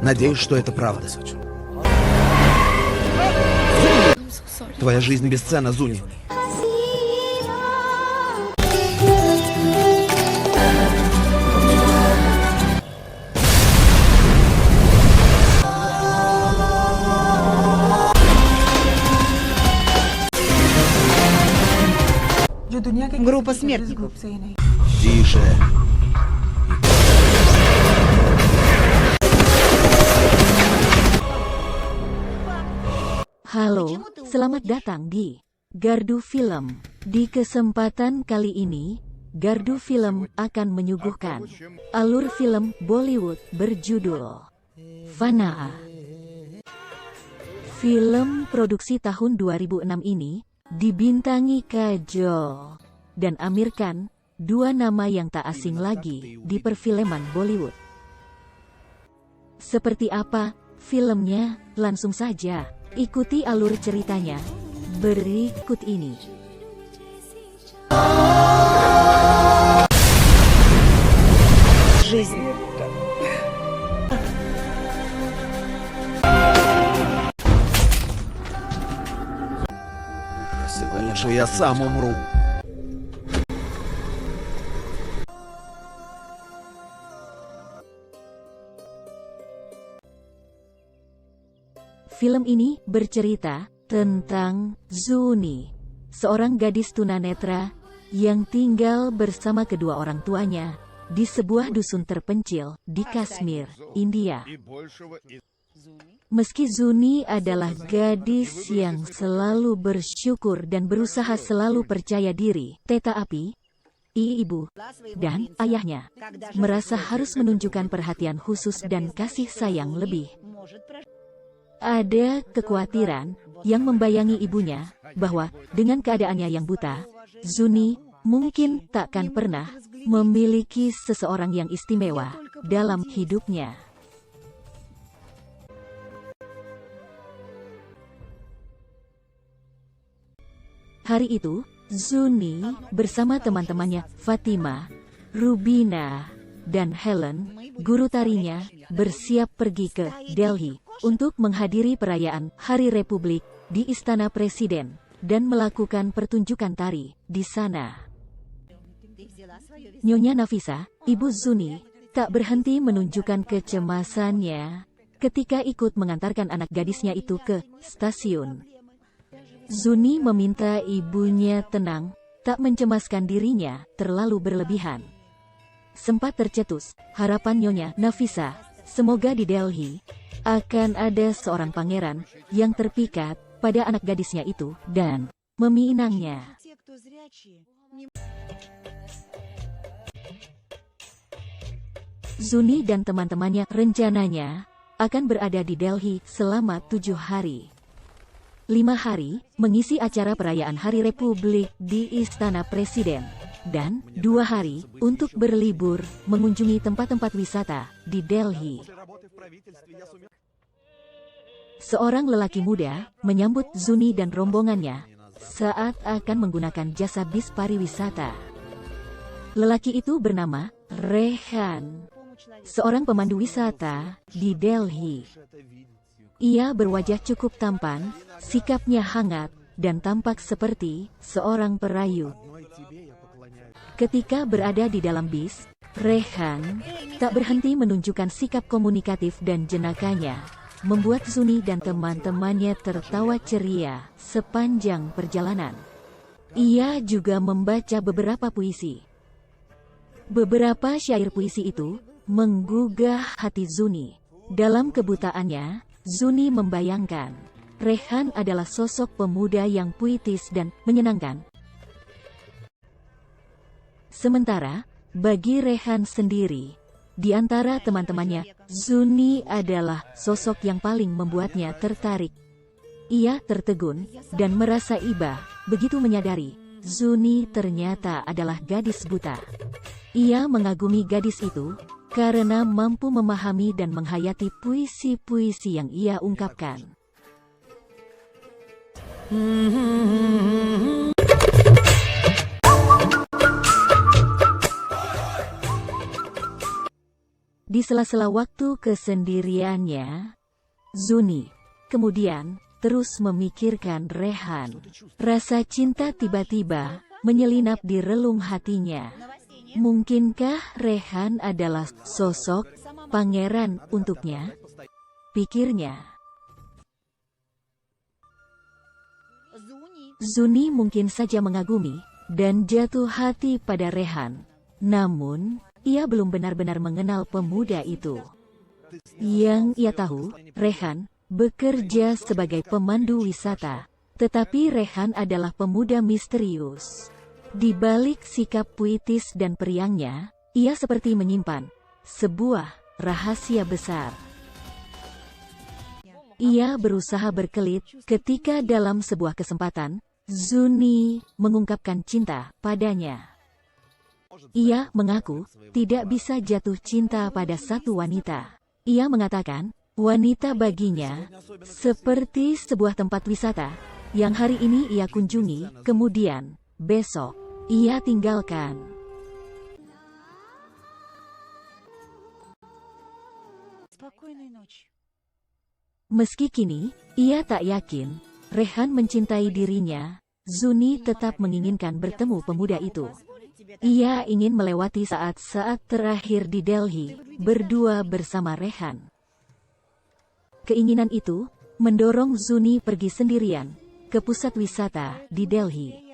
Надеюсь, что это правда. Твоя жизнь бесценна, Зуни. Группа смертников. Тише. Halo, selamat datang di Gardu Film. Di kesempatan kali ini, Gardu Film akan menyuguhkan alur film Bollywood berjudul Fanaa. Film produksi tahun 2006 ini dibintangi Kajol dan Amir Khan, dua nama yang tak asing lagi di perfilman Bollywood. Seperti apa filmnya? Langsung saja ikuti alur ceritanya berikut ini. Лучше я сам умру. Film ini bercerita tentang Zuni, seorang gadis tunanetra yang tinggal bersama kedua orang tuanya di sebuah dusun terpencil di Kashmir, India. Meski Zuni adalah gadis yang selalu bersyukur dan berusaha selalu percaya diri, tetapi ibu dan ayahnya merasa harus menunjukkan perhatian khusus dan kasih sayang lebih. Ada kekhawatiran yang membayangi ibunya bahwa dengan keadaannya yang buta, Zuni mungkin takkan pernah memiliki seseorang yang istimewa dalam hidupnya. Hari itu, Zuni bersama teman-temannya Fatima, Rubina, dan Helen, guru tarinya, bersiap pergi ke Delhi untuk menghadiri perayaan Hari Republik di Istana Presiden dan melakukan pertunjukan tari di sana. Nyonya Nafisa, ibu Zuni, tak berhenti menunjukkan kecemasannya ketika ikut mengantarkan anak gadisnya itu ke stasiun. Zuni meminta ibunya tenang, tak mencemaskan dirinya terlalu berlebihan. Sempat tercetus harapan Nyonya Nafisa, semoga di Delhi akan ada seorang pangeran yang terpikat pada anak gadisnya itu dan meminangnya. Zuni dan teman-temannya rencananya akan berada di Delhi selama 7 hari. 5 hari mengisi acara perayaan Hari Republik di Istana Presiden, dan 2 hari untuk berlibur mengunjungi tempat-tempat wisata di Delhi. Seorang lelaki muda menyambut Zuni dan rombongannya saat akan menggunakan jasa bis pariwisata. Lelaki itu bernama Rehan, seorang pemandu wisata di Delhi. Ia berwajah cukup tampan, sikapnya hangat, dan tampak seperti seorang perayu. Ketika berada di dalam bis, Rehan tak berhenti menunjukkan sikap komunikatif dan jenakanya, membuat Zuni dan teman-temannya tertawa ceria sepanjang perjalanan. Ia juga membaca beberapa puisi. Beberapa syair puisi itu menggugah hati Zuni. Dalam kebutaannya, Zuni membayangkan Rehan adalah sosok pemuda yang puitis dan menyenangkan. Sementara, bagi Rehan sendiri, di antara teman-temannya, Zuni adalah sosok yang paling membuatnya tertarik. Ia tertegun dan merasa iba begitu menyadari Zuni ternyata adalah gadis buta. Ia mengagumi gadis itu karena mampu memahami dan menghayati puisi-puisi yang ia ungkapkan. Di sela-sela waktu kesendiriannya, Zuni kemudian terus memikirkan Rehan. Rasa cinta tiba-tiba menyelinap di relung hatinya. Mungkinkah Rehan adalah sosok pangeran untuknya? Pikirnya. Zuni mungkin saja mengagumi dan jatuh hati pada Rehan. Namun, ia belum benar-benar mengenal pemuda itu. Yang ia tahu, Rehan bekerja sebagai pemandu wisata. Tetapi Rehan adalah pemuda misterius. Di balik sikap puitis dan periangnya, ia seperti menyimpan sebuah rahasia besar. Ia berusaha berkelit ketika dalam sebuah kesempatan, Zuni mengungkapkan cinta padanya. Ia mengaku tidak bisa jatuh cinta pada satu wanita. Ia mengatakan, wanita baginya seperti sebuah tempat wisata yang hari ini ia kunjungi, kemudian besok ia tinggalkan. Meski kini ia tak yakin Rehan mencintai dirinya, Zuni tetap menginginkan bertemu pemuda itu. Ia ingin melewati saat-saat terakhir di Delhi berdua bersama Rehan. Keinginan itu mendorong Zuni pergi sendirian ke pusat wisata di Delhi.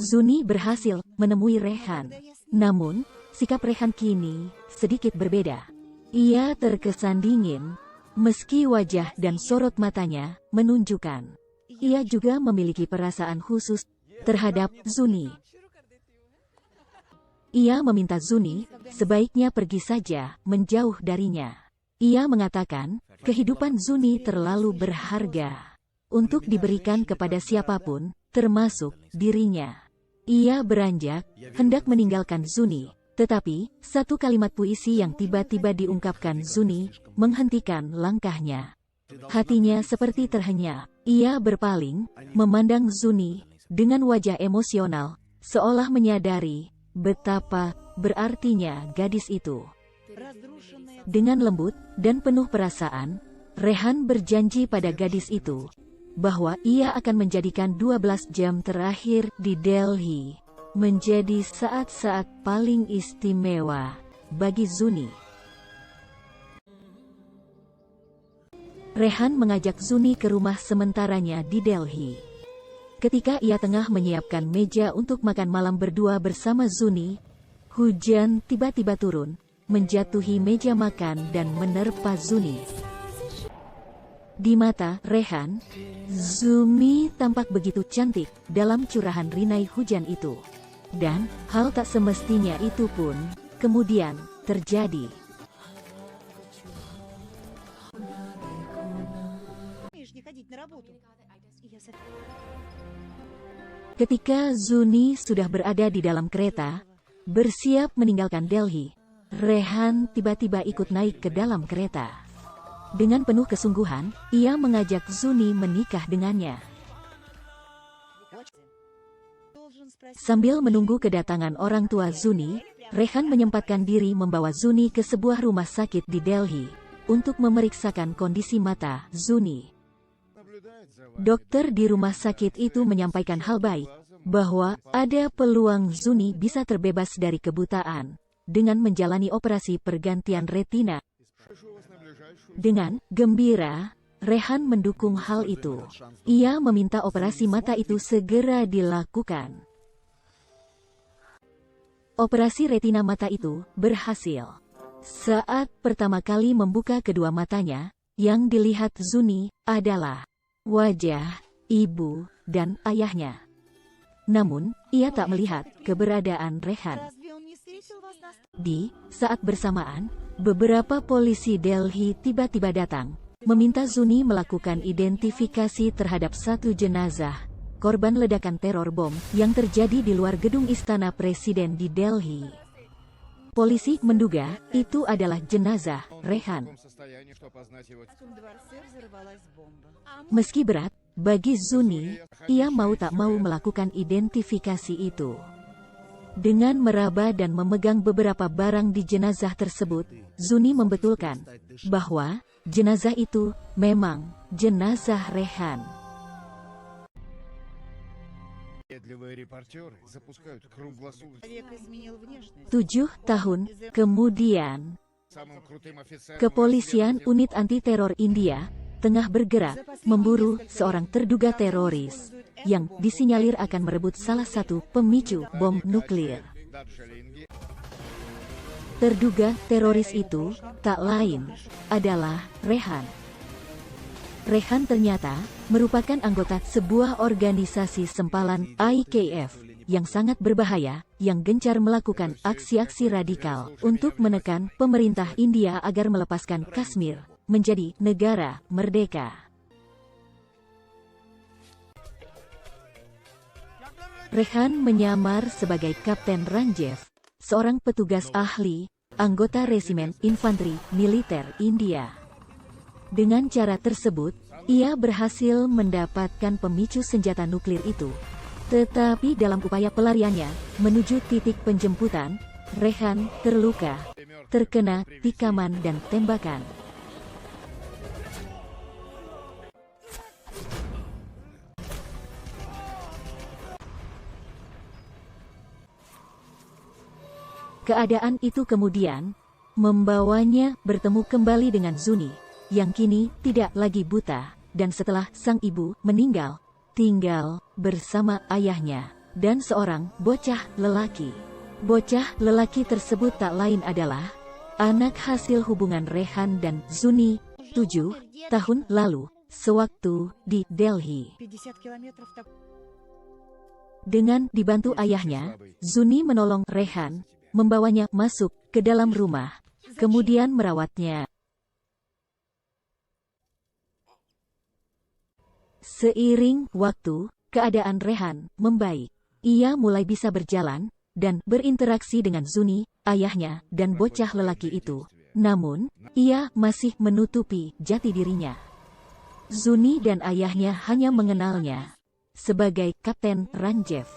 Zuni berhasil menemui Rehan. Namun, sikap Rehan kini sedikit berbeda. Ia terkesan dingin, meski wajah dan sorot matanya menunjukkan ia juga memiliki perasaan khusus terhadap Zuni. Ia meminta Zuni sebaiknya pergi saja menjauh darinya. Ia mengatakan kehidupan Zuni terlalu berharga untuk diberikan kepada siapapun, termasuk dirinya. Ia beranjak hendak meninggalkan Zuni, tetapi satu kalimat puisi yang tiba-tiba diungkapkan Zuni menghentikan langkahnya. Hatinya seperti terhenyap. Ia berpaling, memandang Zuni dengan wajah emosional, seolah menyadari betapa berartinya gadis itu. Dengan lembut dan penuh perasaan, Rehan berjanji pada gadis itu bahwa ia akan menjadikan 12 jam terakhir di Delhi menjadi saat-saat paling istimewa bagi Zuni. Rehan mengajak Zuni ke rumah sementaranya di Delhi. Ketika ia tengah menyiapkan meja untuk makan malam berdua bersama Zuni, hujan tiba-tiba turun, menjatuhi meja makan dan menerpa Zuni. Di mata Rehan, Zumi tampak begitu cantik dalam curahan rinai hujan itu. Dan hal tak semestinya itu pun kemudian terjadi. Ketika Zuni sudah berada di dalam kereta, bersiap meninggalkan Delhi, Rehan tiba-tiba ikut naik ke dalam kereta. Dengan penuh kesungguhan, ia mengajak Zuni menikah dengannya. Sambil menunggu kedatangan orang tua Zuni, Rehan menyempatkan diri membawa Zuni ke sebuah rumah sakit di Delhi untuk memeriksakan kondisi mata Zuni. Dokter di rumah sakit itu menyampaikan hal baik, bahwa ada peluang Zuni bisa terbebas dari kebutaan dengan menjalani operasi pergantian retina. Dengan gembira, Rehan mendukung hal itu. Ia meminta operasi mata itu segera dilakukan. Operasi retina mata itu berhasil. Saat pertama kali membuka kedua matanya, yang dilihat Zuni adalah wajah ibu dan ayahnya. Namun, ia tak melihat keberadaan Rehan. Di saat bersamaan, beberapa polisi Delhi tiba-tiba datang, meminta Zuni melakukan identifikasi terhadap satu jenazah korban ledakan teror bom yang terjadi di luar gedung Istana Presiden di Delhi. Polisi menduga itu adalah jenazah Rehan. Meski berat bagi Zuni, ia mau tak mau melakukan identifikasi itu. Dengan meraba dan memegang beberapa barang di jenazah tersebut, Zuni membetulkan bahwa jenazah itu memang jenazah Rehan. Человек изменил внешность. 7 tahun kemudian, Kepolisian Unit Anti Teror India tengah bergerak memburu seorang terduga teroris yang disinyalir akan merebut salah satu pemicu bom nuklir. Terduga teroris itu tak lain adalah Rehan. Rehan ternyata merupakan anggota sebuah organisasi sempalan IKF yang sangat berbahaya, yang gencar melakukan aksi-aksi radikal untuk menekan pemerintah India agar melepaskan Kashmir menjadi negara merdeka. Rehan menyamar sebagai Kapten Ranjev, seorang petugas ahli, anggota Resimen Infanteri Militer India. Dengan cara tersebut, ia berhasil mendapatkan pemicu senjata nuklir itu. Tetapi dalam upaya pelariannya menuju titik penjemputan, Rehan terluka, terkena tikaman dan tembakan. Keadaan itu kemudian membawanya bertemu kembali dengan Zuni, yang kini tidak lagi buta, dan setelah sang ibu meninggal, tinggal bersama ayahnya dan seorang bocah lelaki. Bocah lelaki tersebut tak lain adalah anak hasil hubungan Rehan dan Zuni 7 tahun lalu, sewaktu di Delhi. 50 километров так. Dengan dibantu ayahnya, Zuni menolong Rehan, membawanya masuk ke dalam rumah, kemudian merawatnya. Seiring waktu, keadaan Rehan membaik. Ia mulai bisa berjalan dan berinteraksi dengan Zuni, ayahnya, dan bocah lelaki itu. Namun, ia masih menutupi jati dirinya. Zuni dan ayahnya hanya mengenalnya sebagai Kapten Ranjev.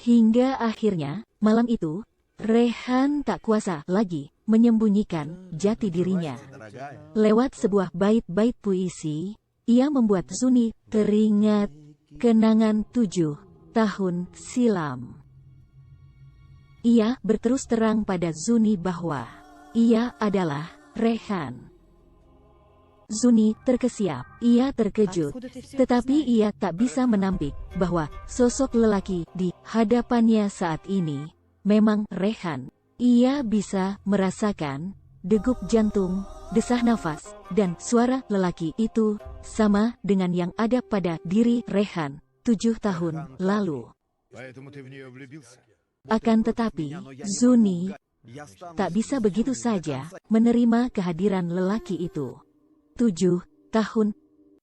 Hingga akhirnya, malam itu, Rehan tak kuasa lagi menyembunyikan jati dirinya. Lewat sebuah bait-bait puisi, ia membuat Zuni teringat kenangan 7 tahun silam. Ia berterus terang pada Zuni bahwa ia adalah Rehan. Zuni terkesiap, ia terkejut, tetapi ia tak bisa menampik bahwa sosok lelaki di hadapannya saat ini memang Rehan. Ia bisa merasakan degup jantung, desah nafas, dan suara lelaki itu sama dengan yang ada pada diri Rehan 7 tahun lalu. Akan tetapi, Zuni tak bisa begitu saja menerima kehadiran lelaki itu. 7 tahun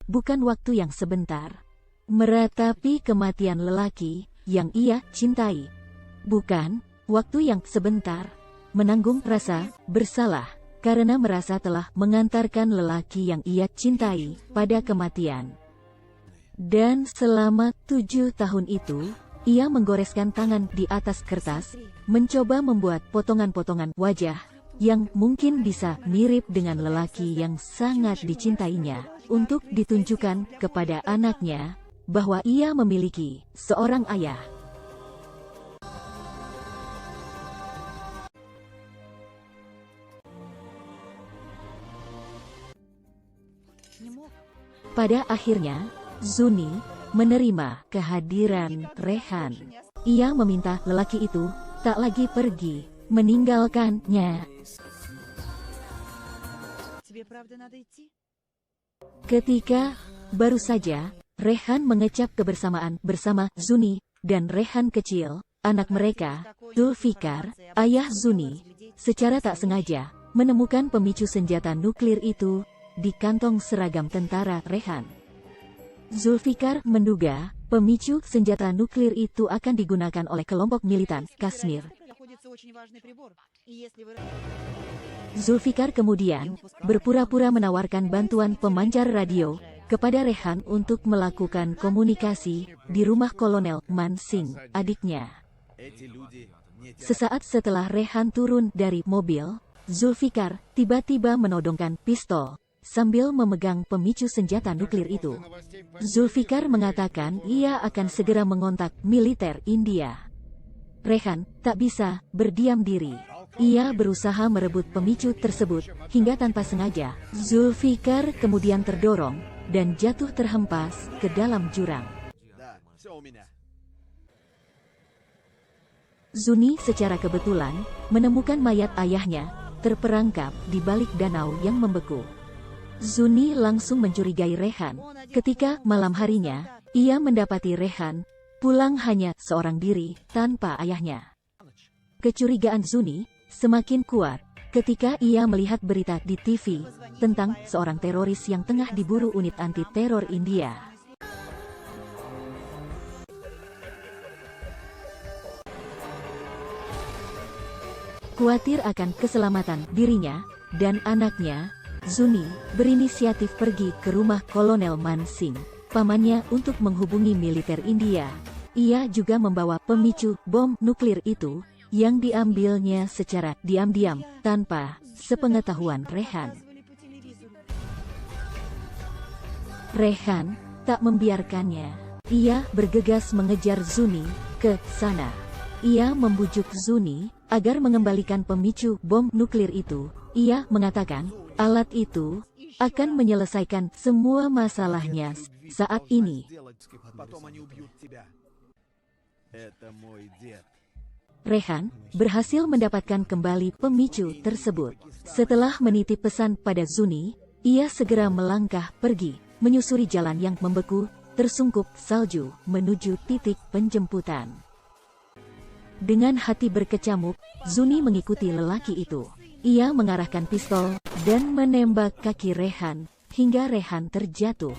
bukan waktu yang sebentar. Meratapi kematian lelaki yang ia cintai. Bukan waktu yang sebentar, menanggung rasa bersalah karena merasa telah mengantarkan lelaki yang ia cintai pada kematian. Dan selama 7 tahun itu, ia menggoreskan tangan di atas kertas, mencoba membuat potongan-potongan wajah yang mungkin bisa mirip dengan lelaki yang sangat dicintainya, untuk ditunjukkan kepada anaknya bahwa ia memiliki seorang ayah. Pada akhirnya, Zuni menerima kehadiran Rehan. Ia meminta lelaki itu tak lagi pergi, meninggalkannya. Ketika baru saja Rehan mengecap kebersamaan bersama Zuni dan Rehan kecil, anak mereka, Zulfikar, ayah Zuni, secara tak sengaja menemukan pemicu senjata nuklir itu di kantong seragam tentara Rehan. Zulfikar menduga pemicu senjata nuklir itu akan digunakan oleh kelompok militan Kashmir. Zulfikar kemudian berpura-pura menawarkan bantuan pemancar radio kepada Rehan untuk melakukan komunikasi di rumah Kolonel Mansing, adiknya. Sesaat setelah Rehan turun dari mobil, Zulfikar tiba-tiba menodongkan pistol sambil memegang pemicu senjata nuklir itu. Zulfikar mengatakan ia akan segera mengontak militer India. Rehan tak bisa berdiam diri. Ia berusaha merebut pemicu tersebut hingga tanpa sengaja, Zulfikar kemudian terdorong dan jatuh terhempas ke dalam jurang. Zuni secara kebetulan menemukan mayat ayahnya terperangkap di balik danau yang membeku. Zuni langsung mencurigai Rehan. Ketika malam harinya, ia mendapati Rehan pulang hanya seorang diri tanpa ayahnya. Kecurigaan Zuni semakin kuat ketika ia melihat berita di TV tentang seorang teroris yang tengah diburu unit anti-teror India. Khawatir akan keselamatan dirinya dan anaknya, Zuni berinisiatif pergi ke rumah Kolonel Mansing, pamannya, untuk menghubungi militer India. Ia juga membawa pemicu bom nuklir itu yang diambilnya secara diam-diam tanpa sepengetahuan Rehan. Rehan tak membiarkannya. Ia bergegas mengejar Zuni ke sana. Ia membujuk Zuni agar mengembalikan pemicu bom nuklir itu. Ia mengatakan alat itu akan menyelesaikan semua masalahnya saat ini. Rehan berhasil mendapatkan kembali pemicu tersebut. Setelah menitip pesan pada Zuni, ia segera melangkah pergi, menyusuri jalan yang membeku, tersungkup salju, menuju titik penjemputan. Dengan hati berkecamuk, Zuni mengikuti lelaki itu. Ia mengarahkan pistol dan menembak kaki Rehan hingga Rehan terjatuh.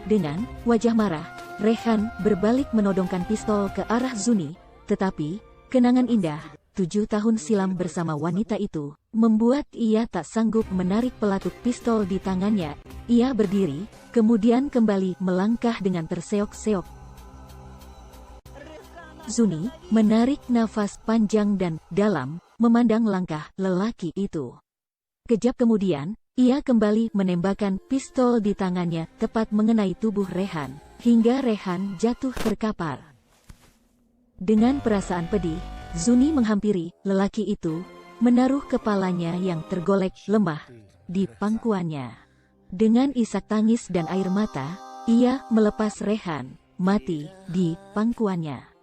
Dengan wajah marah, Rehan berbalik menodongkan pistol ke arah Zuni, tetapi kenangan indah 7 tahun silam bersama wanita itu membuat ia tak sanggup menarik pelatuk pistol di tangannya. Ia berdiri, kemudian kembali melangkah dengan terseok-seok. Zuni menarik nafas panjang dan dalam, memandang langkah lelaki itu. Kejap kemudian, ia kembali menembakkan pistol di tangannya tepat mengenai tubuh Rehan, hingga Rehan jatuh terkapar. Dengan perasaan pedih, Zuni menghampiri lelaki itu, menaruh kepalanya yang tergolek lemah di pangkuannya. Dengan isak tangis dan air mata, ia melepas Rehan, mati di pangkuannya.